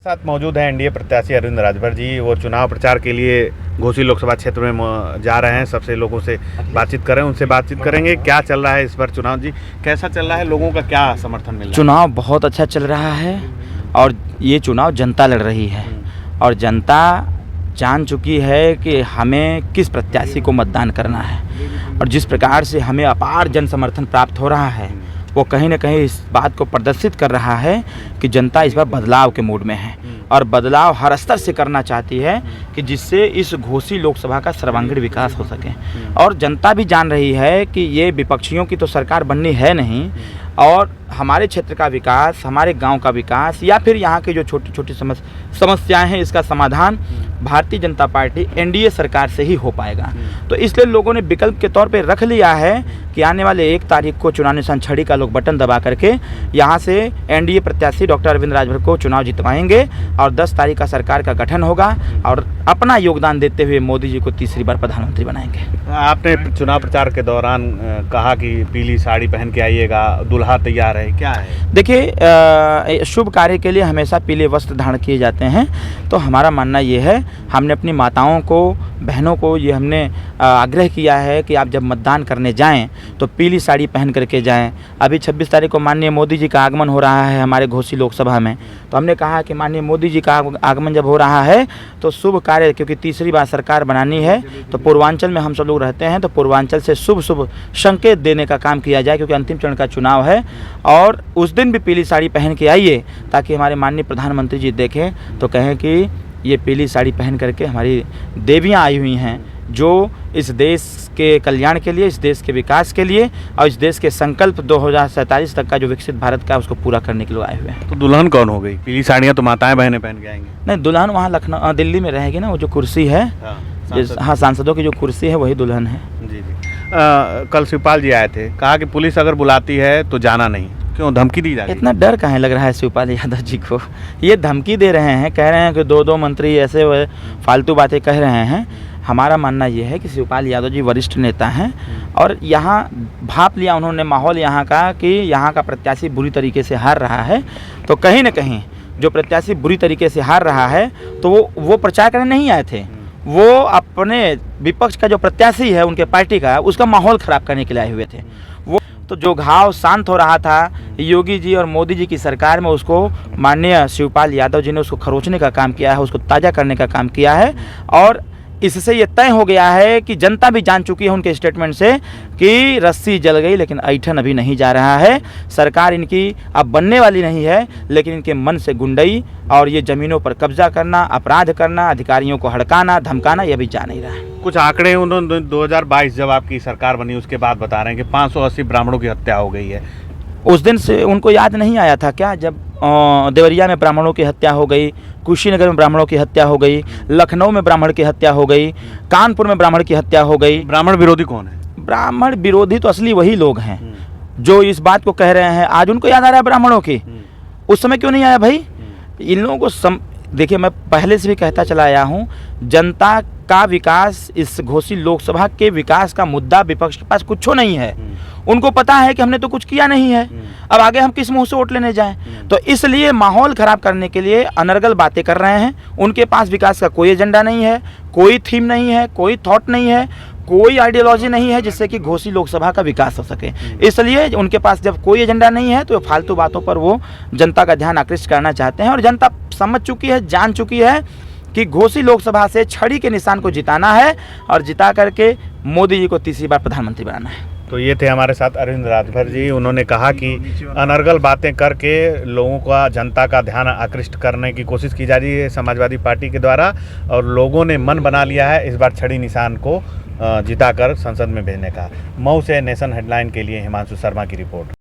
साथ मौजूद हैं एनडीए प्रत्याशी अरविंद राजभर जी। वो चुनाव प्रचार के लिए घोसी लोकसभा क्षेत्र में जा रहे हैं। सबसे लोगों से बातचीत करें, उनसे बातचीत करेंगे क्या चल रहा है इस बार चुनाव। जी कैसा चल रहा है, लोगों का क्या समर्थन मिल रहा है? चुनाव बहुत अच्छा चल रहा है और ये चुनाव जनता लड़ रही है और जनता जान चुकी है कि हमें किस प्रत्याशी को मतदान करना है और जिस प्रकार से हमें अपार जन समर्थन प्राप्त हो रहा है वो कहीं ना कहीं इस बात को प्रदर्शित कर रहा है कि जनता इस बार बदलाव के मूड में है और बदलाव हर स्तर से करना चाहती है कि जिससे इस घोसी लोकसभा का सर्वांगीण विकास हो सके। और जनता भी जान रही है कि ये विपक्षियों की तो सरकार बननी है नहीं और हमारे क्षेत्र का विकास, हमारे गांव का विकास या फिर यहाँ के जो छोटी छोटी समस्याएं हैं इसका समाधान भारतीय जनता पार्टी एनडीए सरकार से ही हो पाएगा। तो इसलिए लोगों ने विकल्प के तौर पे रख लिया है कि आने वाले 1 तारीख को चुनाव निशान छड़ी का लोग बटन दबा करके यहाँ से एनडीए प्रत्याशी डॉक्टर अरविंद राजभर को चुनाव जितवाएंगे और 10 तारीख का सरकार का गठन होगा और अपना योगदान देते हुए मोदी जी को तीसरी बार प्रधानमंत्री बनाएंगे। आपने चुनाव प्रचार के दौरान कहा कि पीली साड़ी पहन के आइएगा, दुल्हा तैयार है, क्या है? देखिए, शुभ कार्य के लिए हमेशा पीले वस्त्र धारण किए जाते हैं। तो हमारा मानना ये है, हमने अपनी माताओं को, बहनों को ये हमने आग्रह किया है कि आप जब मतदान करने जाएं तो पीली साड़ी पहन करके जाएं। अभी 26 तारीख को माननीय मोदी जी का आगमन हो रहा है हमारे घोसी लोकसभा में, तो हमने कहा कि माननीय मोदी जी का आगमन जब हो रहा है तो शुभ कार्य, क्योंकि तीसरी बार सरकार बनानी है तो पूर्वांचल में हम सब लोग रहते हैं तो पूर्वांचल से शुभ शुभ संकेत देने का काम किया जाए, क्योंकि अंतिम चरण का चुनाव है। और उस दिन भी पीली साड़ी पहन के आइए ताकि हमारे माननीय प्रधानमंत्री जी देखें तो कहें कि ये पीली साड़ी पहन करके हमारी देवियाँ आई हुई हैं जो इस देश के कल्याण के लिए, इस देश के विकास के लिए और इस देश के संकल्प 2047 तक का जो विकसित भारत का उसको पूरा करने के लिए आए हुए हैं। तो दुल्हन कौन हो गई? पीली साड़ियाँ तो माताएं बहनें पहन के आएंगी। नहीं, दुल्हन वहाँ लखनऊ दिल्ली में रहेगी ना, वो जो कुर्सी है, हाँ सांसदों की जो कुर्सी है वही दुल्हन है। जी कल शिवपाल जी आए थे, कहा कि पुलिस अगर बुलाती है तो जाना नहीं। क्यों धमकी दी जा रही है? इतना डर कहाँ लग रहा है शिवपाल यादव जी को? ये धमकी दे रहे हैं, कह रहे हैं कि 2 मंत्री ऐसे फालतू बातें कह रहे हैं। हमारा मानना ये है कि शिवपाल यादव जी वरिष्ठ नेता हैं और यहाँ भाप लिया उन्होंने माहौल यहाँ का कि यहाँ का प्रत्याशी बुरी तरीके से हार रहा है। तो कहीं ना कहीं जो प्रत्याशी बुरी तरीके से हार रहा है तो वो प्रचार करने नहीं आए थे, वो अपने विपक्ष का जो प्रत्याशी है उनके पार्टी का, उसका माहौल ख़राब करने के लिए आए हुए थे। वो तो जो घाव शांत हो रहा था योगी जी और मोदी जी की सरकार में, उसको माननीय शिवपाल यादव जी ने उसको खरोचने का काम किया है, उसको ताज़ा करने का काम किया है। और इससे ये तय हो गया है कि जनता भी जान चुकी है उनके स्टेटमेंट से कि रस्सी जल गई लेकिन ऐठन अभी नहीं जा रहा है। सरकार इनकी अब बनने वाली नहीं है, लेकिन इनके मन से गुंडई और ये ज़मीनों पर कब्जा करना, अपराध करना, अधिकारियों को हड़काना, धमकाना, ये भी जा नहीं रहा है। कुछ आंकड़े उन्होंने 2022 जब आपकी सरकार बनी उसके बाद बता रहे हैं कि 580 ब्राह्मणों की हत्या हो गई है। उस दिन से उनको याद नहीं आया था क्या, जब देवरिया में ब्राह्मणों की हत्या हो गई, कुशीनगर में ब्राह्मणों की हत्या हो गई, लखनऊ में ब्राह्मण की हत्या हो गई, कानपुर में ब्राह्मण की हत्या हो गई? ब्राह्मण विरोधी कौन है? ब्राह्मण विरोधी तो असली वही लोग हैं जो इस बात को कह रहे हैं। आज उनको याद आ रहा है ब्राह्मणों की, उस समय क्यों नहीं आया भाई? इन लोगों को देखिए, मैं पहले से भी कहता चला आया हूँ, जनता का विकास, इस घोसी लोकसभा के विकास का मुद्दा विपक्ष के पास कुछ नहीं है। उनको पता है कि हमने तो कुछ किया नहीं है, अब आगे हम किस मुंह से वोट लेने जाएं? तो इसलिए माहौल खराब करने के लिए अनर्गल बातें कर रहे हैं। उनके पास विकास का कोई एजेंडा नहीं है, कोई थीम नहीं है, कोई थॉट नहीं है, कोई आइडियोलॉजी नहीं है जिससे कि घोसी लोकसभा का विकास हो सके। इसलिए उनके पास जब कोई एजेंडा नहीं है तो फालतू बातों पर वो जनता का ध्यान आकृष्ट करना चाहते हैं। और जनता समझ चुकी है, जान चुकी है कि घोसी लोकसभा से छड़ी के निशान को जिताना है और जिता करके मोदी जी को तीसरी बार प्रधानमंत्री बनाना है। तो ये थे हमारे साथ अरविंद राजभर जी। उन्होंने कहा कि अनर्गल बातें करके लोगों का, जनता का ध्यान आकृष्ट करने की कोशिश की जा रही है समाजवादी पार्टी के द्वारा और लोगों ने मन बना लिया है इस बार छड़ी निशान को जिताकर संसद में भेजने का। मऊ से नेशन हेडलाइन के लिए हिमांशु शर्मा की रिपोर्ट।